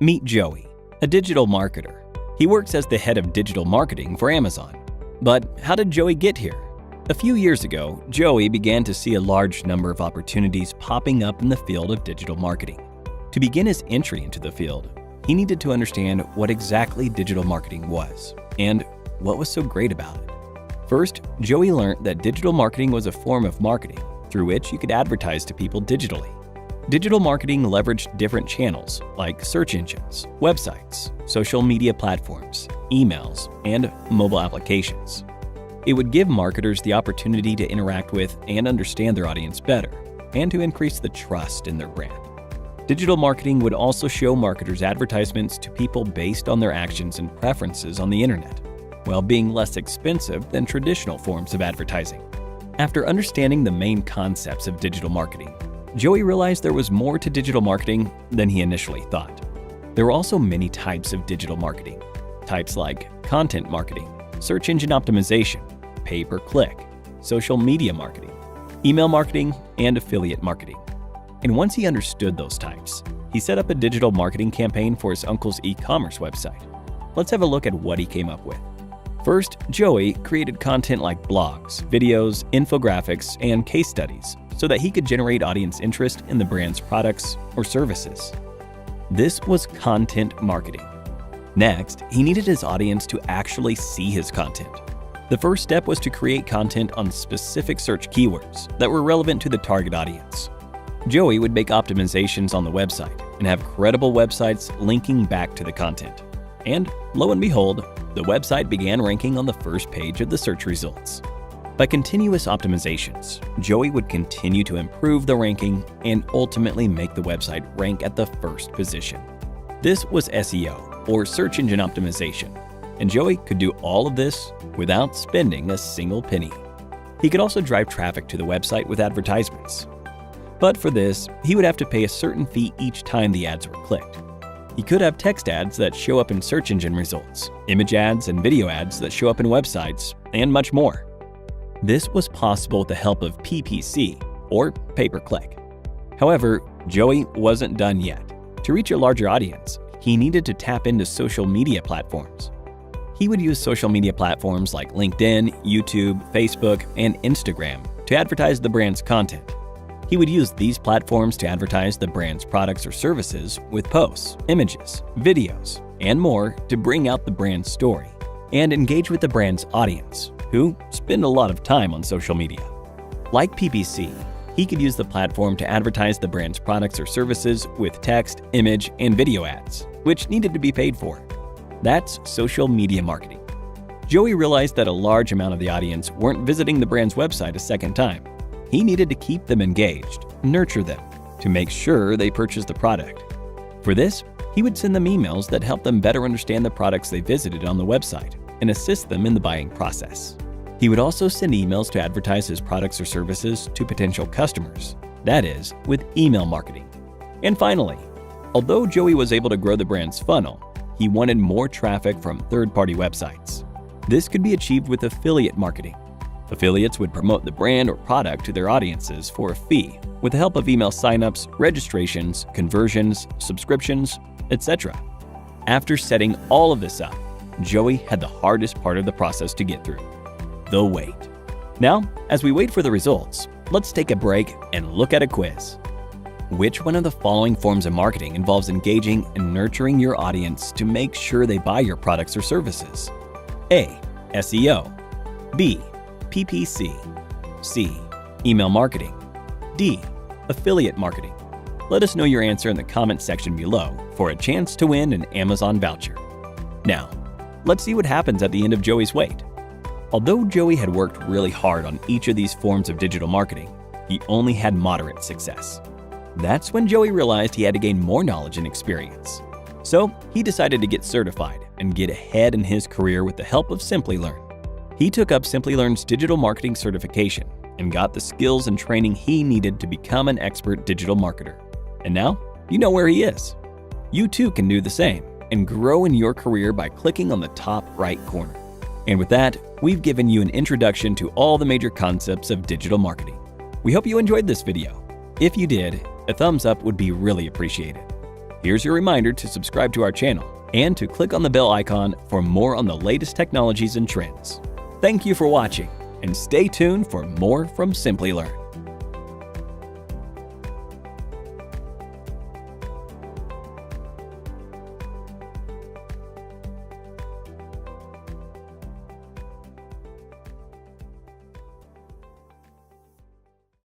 Meet Joey, a digital marketer. He works as the head of digital marketing for Amazon. But how did Joey get here? A few years ago, Joey began to see a large number of opportunities popping up in the field of digital marketing. To begin his entry into the field, he needed to understand what exactly digital marketing was and what was so great about it. First, Joey learned that digital marketing was a form of marketing through which you could advertise to people digitally. Digital marketing leveraged different channels like search engines, websites, social media platforms, emails, and mobile applications. It would give marketers the opportunity to interact with and understand their audience better, and to increase the trust in their brand. Digital marketing would also show marketers advertisements to people based on their actions and preferences on the internet, while being less expensive than traditional forms of advertising. After understanding the main concepts of digital marketing, Joey realized there was more to digital marketing than he initially thought. There were also many types of digital marketing. Types like content marketing, search engine optimization, pay-per-click, social media marketing, email marketing, and affiliate marketing. And once he understood those types, he set up a digital marketing campaign for his uncle's e-commerce website. Let's have a look at what he came up with. First, Joey created content like blogs, videos, infographics, and case studies so that he could generate audience interest in the brand's products or services. This was content marketing. Next, he needed his audience to actually see his content. The first step was to create content on specific search keywords that were relevant to the target audience. Joey would make optimizations on the website and have credible websites linking back to the content. And lo and behold, the website began ranking on the first page of the search results. By continuous optimizations, Joey would continue to improve the ranking and ultimately make the website rank at the first position. This was SEO, or search engine optimization, and Joey could do all of this without spending a single penny. He could also drive traffic to the website with advertisements. But for this, he would have to pay a certain fee each time the ads were clicked. He could have text ads that show up in search engine results, image ads and video ads that show up in websites, and much more. This was possible with the help of PPC, or pay-per-click. However, Joey wasn't done yet. To reach a larger audience, he needed to tap into social media platforms. He would use social media platforms like LinkedIn, YouTube, Facebook, and Instagram to advertise the brand's content. He would use these platforms to advertise the brand's products or services with posts, images, videos, and more to bring out the brand's story and engage with the brand's audience, who spend a lot of time on social media. Like PPC, he could use the platform to advertise the brand's products or services with text, image, and video ads, which needed to be paid for. That's social media marketing. Joey realized that a large amount of the audience weren't visiting the brand's website a second time. He needed to keep them engaged, nurture them, to make sure they purchased the product. For this, he would send them emails that helped them better understand the products they visited on the website and assist them in the buying process. He would also send emails to advertise his products or services to potential customers, that is, with email marketing. And finally, although Joey was able to grow the brand's funnel, he wanted more traffic from third-party websites. This could be achieved with affiliate marketing. Affiliates would promote the brand or product to their audiences for a fee with the help of email signups, registrations, conversions, subscriptions, etc. After setting all of this up, Joey had the hardest part of the process to get through: the wait. Now, as we wait for the results, let's take a break and look at a quiz. Which one of the following forms of marketing involves engaging and nurturing your audience to make sure they buy your products or services? A. SEO. B. PPC. C. Email marketing. D. Affiliate marketing. Let us know your answer in the comment section below for a chance to win an Amazon voucher. Now, let's see what happens at the end of Joey's wait. Although Joey had worked really hard on each of these forms of digital marketing, he only had moderate success. That's when Joey realized he had to gain more knowledge and experience. So he decided to get certified and get ahead in his career with the help of Simplilearn. He took up Simplilearn's digital marketing certification and got the skills and training he needed to become an expert digital marketer. And now, you know where he is. You too can do the same and grow in your career by clicking on the top right corner. And with that, we've given you an introduction to all the major concepts of digital marketing. We hope you enjoyed this video. If you did, a thumbs up would be really appreciated. Here's your reminder to subscribe to our channel and to click on the bell icon for more on the latest technologies and trends. Thank you for watching, and stay tuned for more from Simply Learn.